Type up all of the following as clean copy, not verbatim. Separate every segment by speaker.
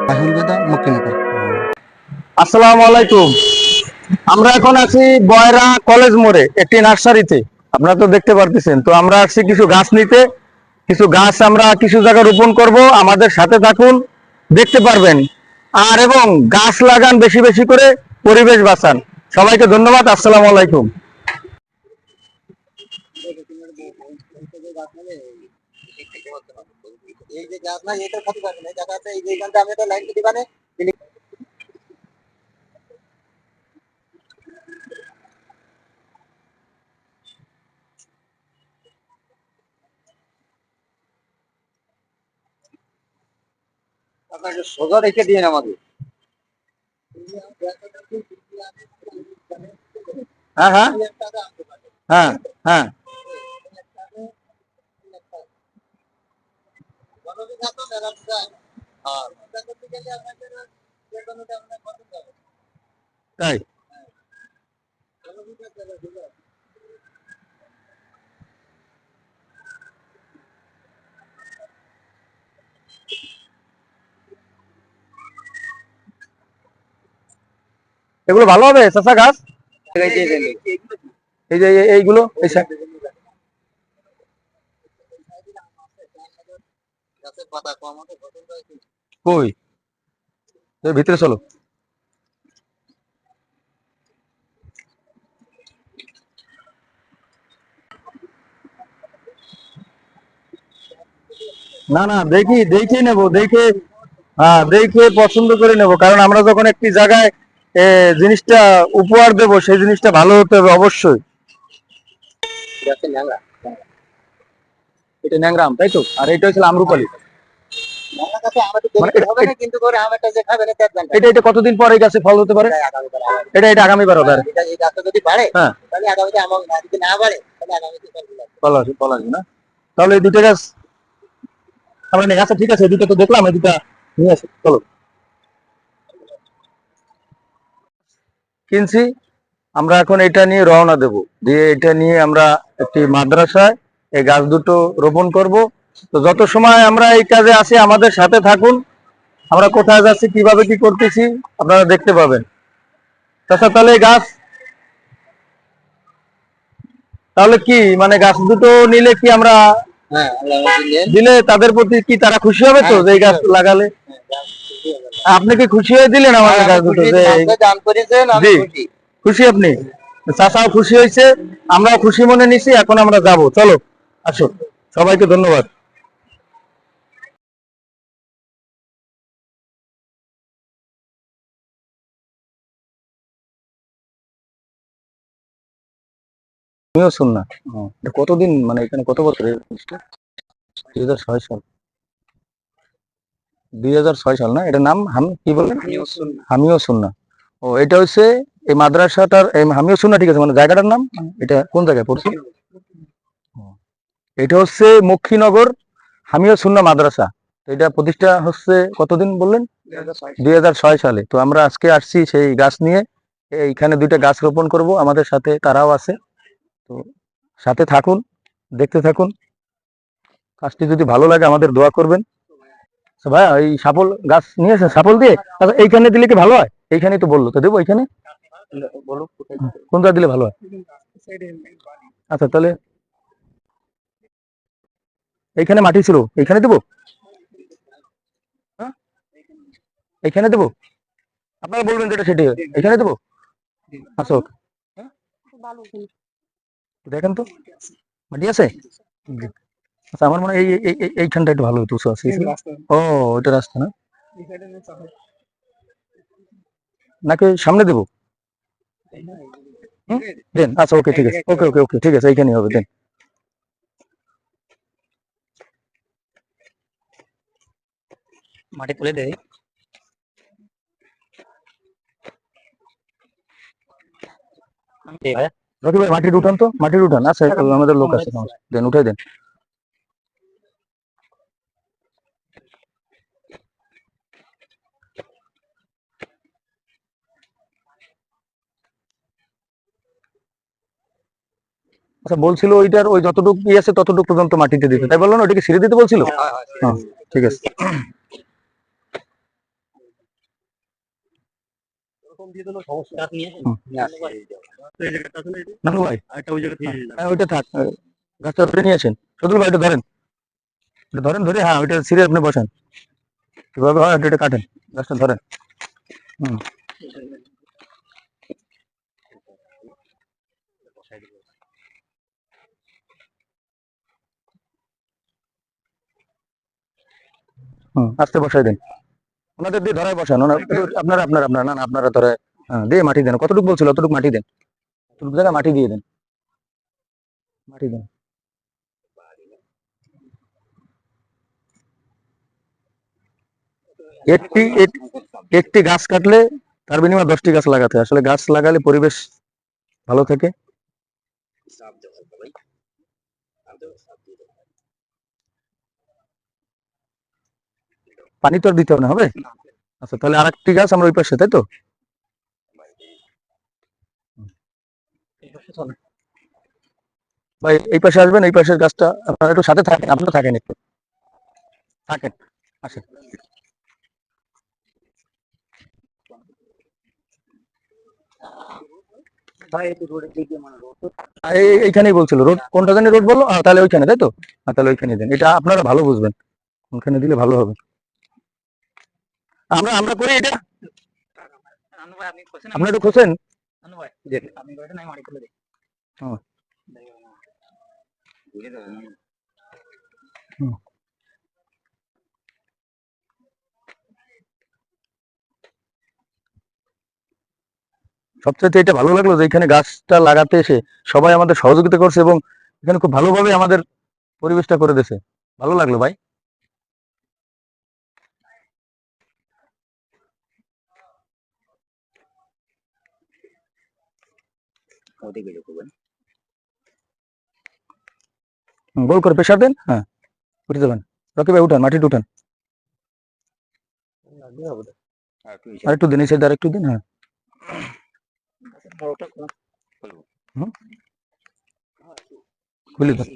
Speaker 1: রাহুলগাদা মুক্তিনগর।
Speaker 2: আসসালামু আলাইকুম। আমরা এখন আছি বয়রা কলেজ মোড়ে একটি নার্সারিতে। আপনারা তো দেখতে পারতেছেন। তো আমরা আসছি কিছু গাছ নিতে। কিছু গাছ আমরা কিছু জায়গায় রোপণ করব। আমাদের সাথে থাকুন, দেখতে পারবেন। আর এবং গাছ লাগান, বেশি বেশি করে পরিবেশ বাঁচান। সবাইকে ধন্যবাদ। আসসালামু আলাইকুম।
Speaker 1: এই যে গাছ না এটা ক্ষতি পারবে না, দেখা যাচ্ছে এই যে এখানটা আমি একটা লাইন দিতে পারে। আপনাকে সোজা রেখে দিন আমাকে।
Speaker 2: হ্যাঁ হ্যাঁ হ্যাঁ হ্যাঁ তাই এগুলো ভালো হবে চাচা গাছ? এই যে এইগুলো এই
Speaker 1: পাতা কম হবে,
Speaker 2: কই এর ভিতরে চলো। না না, দেখে নেব, দেখে। হ্যাঁ, দেখে পছন্দ করে নেব, কারণ আমরা যখন একটি জায়গায় জিনিসটা উপহার দেব, সেই জিনিসটা ভালো হতে হবে অবশ্যই। এটা ন্যাংরাম, তাই তো? আর এটা হচ্ছে আমরুপালি। মানে এটা এটা কতদিন পরে এই গাছে ফল হতে পারে? এটা এটা আগামীবার হবে। আর হ্যাঁ, ফল আসবে, ফল আসবে না? তাহলে এই দুটো গাছ আমরা নিয়ে আচ্ছা, ঠিক আছে, এই দুটো তো দেখলাম, এই দুটা নিয়ে আসি, চলো। কিনছি। আমরা এখন এটা নিয়ে রওনা দেব, দিয়ে এটা নিয়ে আমরা একটি মাদ্রাসায় এই গাছ দুটো রোপণ করব। তো যত সময় আমরা এই কাজে আছি, আমাদের সাথে থাকুন। আমরা কোথায় যাচ্ছি, কিভাবে কি করতেছি, আপনারা দেখতে পাবেন। তাছাড়া তাহলে এই গাছ, তাহলে কি মানে গাছ দুটো নিলে কি আমরা দিলে তাদের প্রতি কি তারা খুশি হবে তো, যে এই গাছ লাগালে? আপনি কি খুশি হয়ে দিলেন আমাদের গাছ দুটো? জি, খুশি আপনি? চাচাও খুশি হয়েছে, আমরাও খুশি মনে নিছি। এখন আমরা যাব, চলো আসো। সবাইকে ধন্যবাদ। তুমিও শুন না। এটা কতদিন, মানে এখানে কত বছর? 2006 সাল। 2006 সাল না? এটার নাম কি বললেন? হামিও সুন্নাহ। ও, এটা হচ্ছে এই মাদ্রাসাটার হামিও সুন্নাহ, ঠিক আছে। মানে জায়গাটার নাম, এটা কোন জায়গায় পড়ছে? ও, এটা হচ্ছে মক্ষীনগর হামিও সুন্নাহ মাদ্রাসা। এটা প্রতিষ্ঠা হচ্ছে কতদিন বললেন? 2006 সালে। তো আমরা আজকে আসছি সেই গাছ নিয়ে। এইখানে দুইটা গাছ রোপণ করব, আমাদের সাথে তারাও আছে। তো সাথে থাকুন, দেখতে থাকুন। কাজটি যদি ভালো লাগে আমাদের দোয়া করবেন। আচ্ছা ভাইয়া, এই সাপল গাছ নিয়েছেন? সাপল দিয়ে আচ্ছা, এইখানে দিলে কি ভালো হয়? এইখানেই তো বললো, তো দেবো এইখানে? কোনটা দিলে ভালো হয়? আচ্ছা, তাহলে এইখানে মাটি ছিল, এইখানে দেবো? হ্যাঁ, এইখানে দেবো? আপনারা বলবেন যেটা সেটাই হয়। এখানে দেবো? আচ্ছা, ওকে। দেখেন তো মাটি আছে। জি। আচ্ছা, আমার মনে হয় এইখানটা একটু ভালো হতো, উঁচু আছে। ও, এটা রাস্তা না? নাকি সামনে দেবো? দেন, আচ্ছা, ওকে, ঠিক আছে, ওকে ওকে ওকে, ঠিক আছে, এইখানেই হবে, দেন। মাটি তুলে দেয়। রকি ভাই, মাটির উঠান তো, মাটির উঠান। আচ্ছা, আমাদের লোক আছে, দেন, উঠাই দেন। আচ্ছা, বলছিল ওইটার ওই যতটুকু ই আছে ততটুকু পর্যন্ত মাটিতে দিতে, তাই বললো না? ওইটাকে ছিঁড়ে দিতে বলছিল? হ্যাঁ, ঠিক আছে।
Speaker 1: দিয়ে দিলেও সমস্যা গাছ নিয়ে আসেন
Speaker 2: হুম।
Speaker 1: তো এই জায়গাটা আছে না এটা?
Speaker 2: নানু ভাই
Speaker 1: আরেকটা ওই জায়গা থেকে
Speaker 2: হ্যাঁ ওইটা থাক গাছটা ধরে নিয়েছেন সদুল ভাই এটা ধরেন এটা ধরেন ধরে হ্যাঁ ওইটা সিরিয়াস আপনি বসেন কিভাবে হয় এটা কাটেন গাছটা ধরেন হুম হুম আস্তে বসাই দেন ওনাদের দিয়ে ধরায় বসান আপনারা আপনারা আপনারা না না, আপনারা ধরে হ্যাঁ দিয়ে মাটি দেন কতটুকু বলছিল অতটুকু মাটি দেন অতটুকু জায়গায় মাটি দিয়ে দেন মাটি দেন একটি একটি গাছ কাটলে তার বিনিময়ে 10টি গাছ লাগাতে হয়। আসলে গাছ লাগালে পরিবেশ ভালো থাকে পানি তো আর দিতে হবে না হবে আচ্ছা তাহলে আরেকটি গাছ আমরা ওই পাশে তাই তো ভাই এই পাশে আসবেন এই পাশের গাছটা আপনারা একটু সাথে থাকেন আপনারা থাকেন একটু থাকেন আসেন
Speaker 1: ভাই একটু রোডের দিকে মানে রোড তো
Speaker 2: এইখানেই বলছিল রোড কোনটা জানি রোড বললো তাহলে ওইখানে তাই তো তাহলে ওইখানে দেন এটা আপনারা ভালো বুঝবেন ওখানে দিলে ভালো হবে আমরা আমরা করি এটা
Speaker 1: নানু ভাই আপনি কোশ্চেন
Speaker 2: আপনি একটু খোঁজেন
Speaker 1: নানু ভাই আপনি করেন আমি মাটি খুলে দিই
Speaker 2: হুম।
Speaker 1: বুঝে দেবেন
Speaker 2: হুম। সবচেয়ে এটা ভালো লাগলো যে এখানে গাছটা লাগাতে এসে সবাই আমাদের সহযোগিতা করছে এবং এখানে খুব ভালোভাবে আমাদের পরিবেশটা করে দিয়েছে ভালো লাগলো ভাই
Speaker 1: ওদিকে করবেন
Speaker 2: গোল করে প্রেশার দেন হ্যাঁ উঠে যাবেন রকি ভাই উঠান মাটিতে উঠান আর একটু দিন এই সাইড আর একটু দিন হ্যাঁ খুলে দেন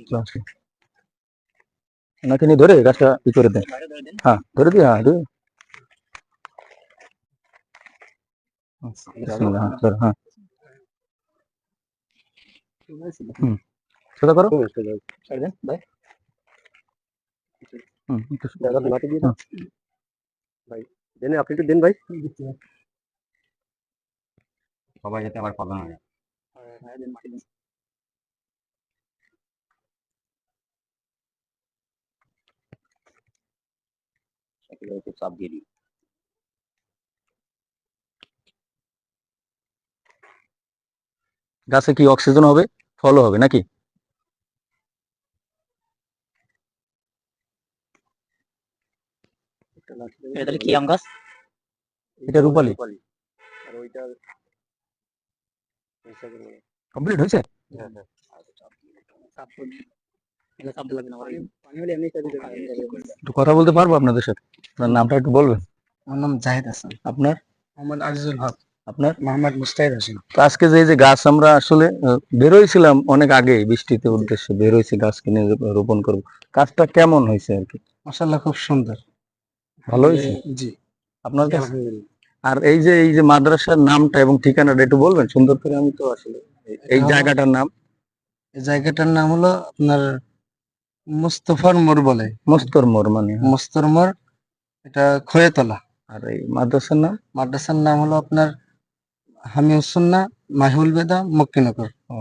Speaker 2: ওনাকে নিয়ে ধরে গাছটা ই করে দেন হ্যাঁ ধরে দিয়ে হ্যাঁ ধরে হ্যাঁ ধরো, হ্যাঁ সোজা করো
Speaker 1: ভাই
Speaker 2: হুম, একটু সোজা
Speaker 1: জায়গাটা মাটি দিয়ে
Speaker 2: হ্যাঁ।
Speaker 1: ভাই দেন আপনি একটু দেন ভাই সবাই যাতে আবার পাবে না হ্যাঁ দেন মাটি দেন সাইকেলে একটু চাপ দিয়ে দিই
Speaker 2: গাছে কি অক্সিজেন হবে ফলও হবে নাকি
Speaker 1: এটা কি আম গাছ
Speaker 2: এটা রূপালি
Speaker 1: আর ওইটা
Speaker 2: কমপ্লিট হয়েছে একটু কথা বলতে পারবো আপনাদের সাথে আপনার নামটা একটু বলবেন
Speaker 1: আমার নাম জাহিদ হাসান
Speaker 2: আপনার
Speaker 1: মোহাম্মদ আজিজুল হক
Speaker 2: আপনার
Speaker 1: মোহাম্মদ মুস্তাহিদ হোসেন
Speaker 2: তো আজকে যে এই যে গাছ আমরা আসলে বেরোইছিলাম অনেক আগে বৃষ্টিতে উদ্দেশ্যে বেরোইছি গাছ কিনে রোপণ করব কাজটা কেমন হয়েছে আর কি
Speaker 1: মাশাআল্লাহ খুব সুন্দর
Speaker 2: ভালো হয়েছে
Speaker 1: জি
Speaker 2: আপনার কাছে
Speaker 1: আলহামদুলিল্লাহ
Speaker 2: আর এই যে মাদ্রাসার নামটা এবং ঠিকানাটা একটু বলবেন সুন্দর করে আমি তো আসলে এই জায়গাটার নাম
Speaker 1: এই জায়গাটার নাম হলো আপনার মুস্তফার মোড় বলে
Speaker 2: মস্তর মোড় মানে
Speaker 1: মুস্তফার মোড় এটা খয়েতলা
Speaker 2: আর এই মাদ্রাসার নাম
Speaker 1: মাদ্রাসার নাম হলো আপনার হামিউসুন্না মাহিউল বেদা মক্কিনগর
Speaker 2: ও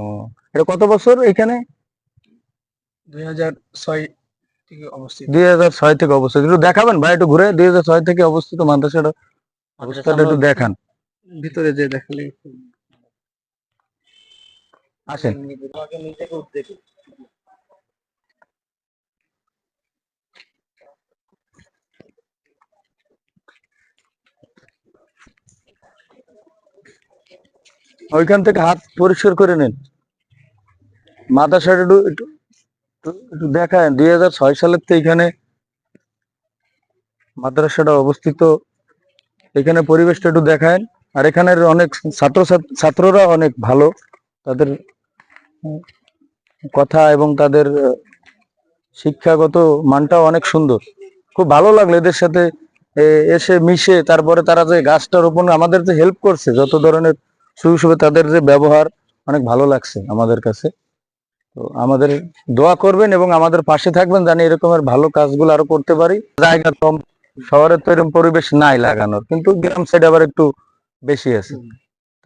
Speaker 2: এটা কত বছর এখানে
Speaker 1: 2006 থেকে অবস্থিত
Speaker 2: 2006 থেকে অবস্থিত একটু দেখাবেন ভাই একটু ঘুরে 2006 থেকে অবস্থিত মাদ্রাসাটা অবস্থাটা একটু দেখান
Speaker 1: ভিতরে যে দেখালে
Speaker 2: আসেন ওইখান থেকে হাত পরিষ্কার করে নেন মাদ্রাসাটা একটু একটু একটু দেখায় 2006 সালের তো এখানে মাদ্রাসাটা অবস্থিত এখানে পরিবেশটা একটু দেখায় আর এখানের অনেক ছাত্ররা অনেক ভালো তাদের কথা এবং তাদের শিক্ষাগত মানটাও অনেক সুন্দর খুব ভালো লাগলো এদের সাথে এসে মিশে তারপরে তারা যে গাছটা রোপণ আমাদের যে হেল্প করছে, যত ধরনের সুযোগ সুবিধা, তাদের যে ব্যবহার অনেক ভালো লাগছে আমাদের কাছে। তো আমাদের দোয়া করবেন এবং আমাদের পাশে থাকবেন, জানি এরকমের ভালো কাজগুলো আরো করতে পারি। জায়গা কম, শহরে তো এরকম পরিবেশ নাই লাগানোর, কিন্তু গ্রাম সাইড আবার একটু বেশি আছে।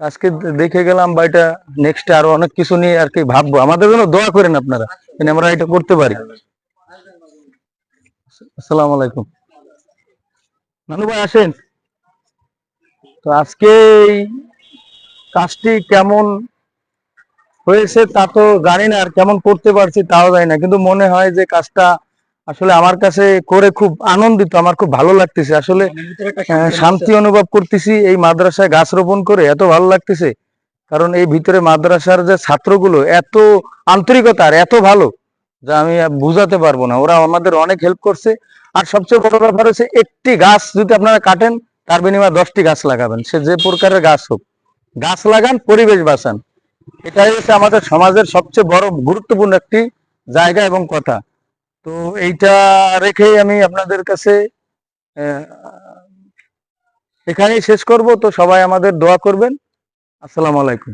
Speaker 2: আজকে দেখে গেলাম বা এটা নেক্সট আরো অনেক কিছু নিয়ে আর কি ভাববো। আমাদের জন্য দোয়া করেন আপনারা, যেন আমরা এটা করতে পারি। আসসালামু আলাইকুম। নানু ভাই আসেন। তো আজকে এই কাজটি কেমন হয়েছে তা তো জানি না, আর কেমন করতে পারছি তাও জানি না, কিন্তু মনে হয় যে কাজটা আসলে আমার কাছে করে খুব আনন্দিত, আমার খুব ভালো লাগতেছে আসলে। শান্তি অনুভব করতেছি এই মাদ্রাসায় গাছ রোপণ করে, এত ভালো লাগতেছে। কারণ এই ভিতরে মাদ্রাসার যে ছাত্রগুলো এত আন্তরিকতা আর এত ভালো, যা আমি বুঝাতে পারবো না। ওরা আমাদের অনেক হেল্প করছে। আর সবচেয়ে বড় ব্যাপার হচ্ছে, একটি গাছ যদি আপনারা কাটেন, তার বিনিময়ে 10টি গাছ লাগাবেন, সে যে প্রকারের গাছ হোক। গাছ লাগান, পরিবেশ বাঁচান, এটাই হচ্ছে আমাদের সমাজের সবচেয়ে বড় গুরুত্বপূর্ণ একটি জায়গা এবং কথা। তো এইটা রেখেই আমি আপনাদের কাছে আহ, এখানেই শেষ করব। তো সবাই আমাদের দোয়া করবেন। আসসালামু আলাইকুম।